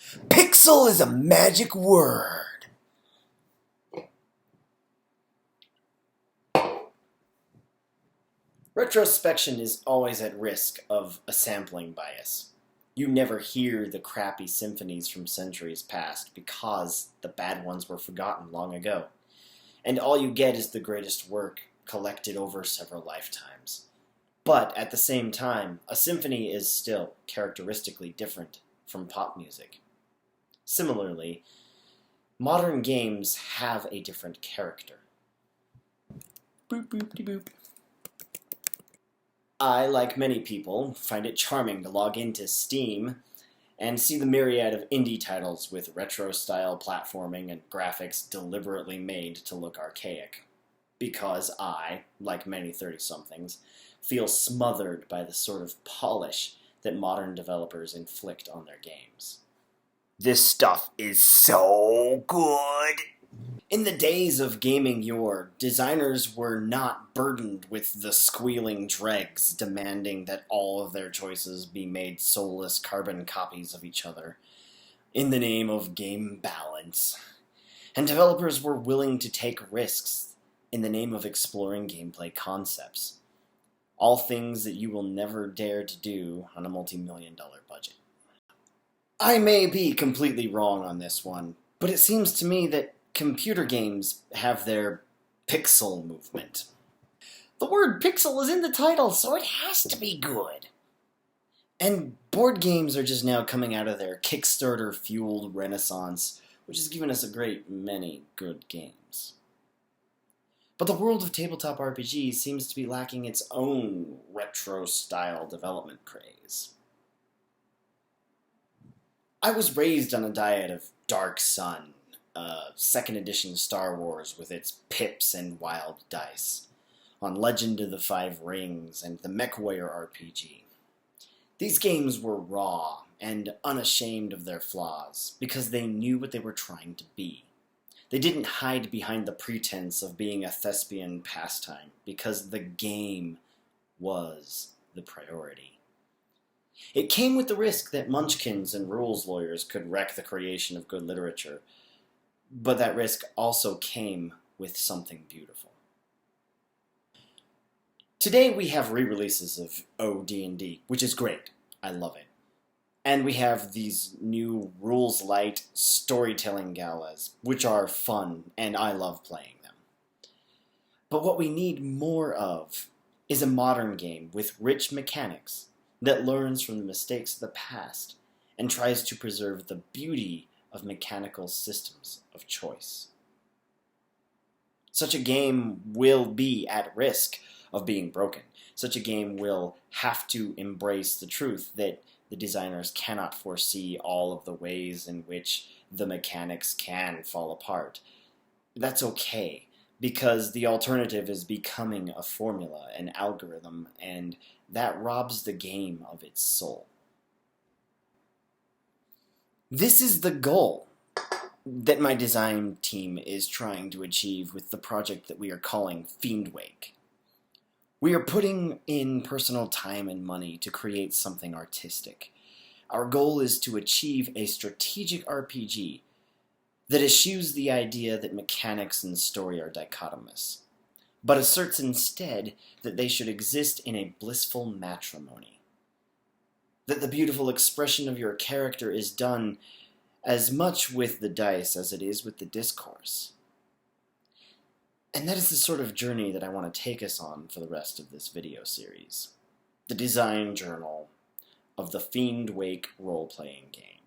Pixel is a magic word. Retrospection is always at risk of a sampling bias. You never hear the crappy symphonies from centuries past because the bad ones were forgotten long ago. And all you get is the greatest work collected over several lifetimes. But at the same time, a symphony is still characteristically different from pop music. Similarly, modern games have a different character. Boop, boop, boop. I, like many people, find it charming to log into Steam and see the myriad of indie titles with retro-style platforming and graphics deliberately made to look archaic. Because I, like many 30-somethings, feel smothered by the sort of polish that modern developers inflict on their games. This stuff is so good! In the days of gaming yore, designers were not burdened with the squealing dregs demanding that all of their choices be made soulless carbon copies of each other, in the name of game balance. And developers were willing to take risks in the name of exploring gameplay concepts. All things that you will never dare to do on a multi-million-dollar budget. I may be completely wrong on this one, but it seems to me that computer games have their pixel movement. The word pixel is in the title, so it has to be good. And board games are just now coming out of their Kickstarter-fueled renaissance, which has given us a great many good games. But the world of tabletop RPGs seems to be lacking its own retro-style development craze. I was raised on a diet of Dark Sun, second edition Star Wars with its pips and wild dice, on Legend of the Five Rings and the MechWarrior RPG. These games were raw and unashamed of their flaws because they knew what they were trying to be. They didn't hide behind the pretense of being a thespian pastime because the game was the priority. It came with the risk that munchkins and rules lawyers could wreck the creation of good literature, but that risk also came with something beautiful. Today we have re-releases of OD&D, which is great. I love it. And we have these new rules light storytelling galas, which are fun, and I love playing them. But what we need more of is a modern game with rich mechanics that learns from the mistakes of the past and tries to preserve the beauty of mechanical systems of choice. Such a game will be at risk of being broken. Such a game will have to embrace the truth that the designers cannot foresee all of the ways in which the mechanics can fall apart. That's okay, because the alternative is becoming a formula, an algorithm, and that robs the game of its soul. This is the goal that my design team is trying to achieve with the project that we are calling Fiendwake. We are putting in personal time and money to create something artistic. Our goal is to achieve a strategic RPG that eschews the idea that mechanics and story are dichotomous, but asserts instead that they should exist in a blissful matrimony. That the beautiful expression of your character is done as much with the dice as it is with the discourse. And that is the sort of journey that I want to take us on for the rest of this video series. The design journal of the Fiendwake role-playing game.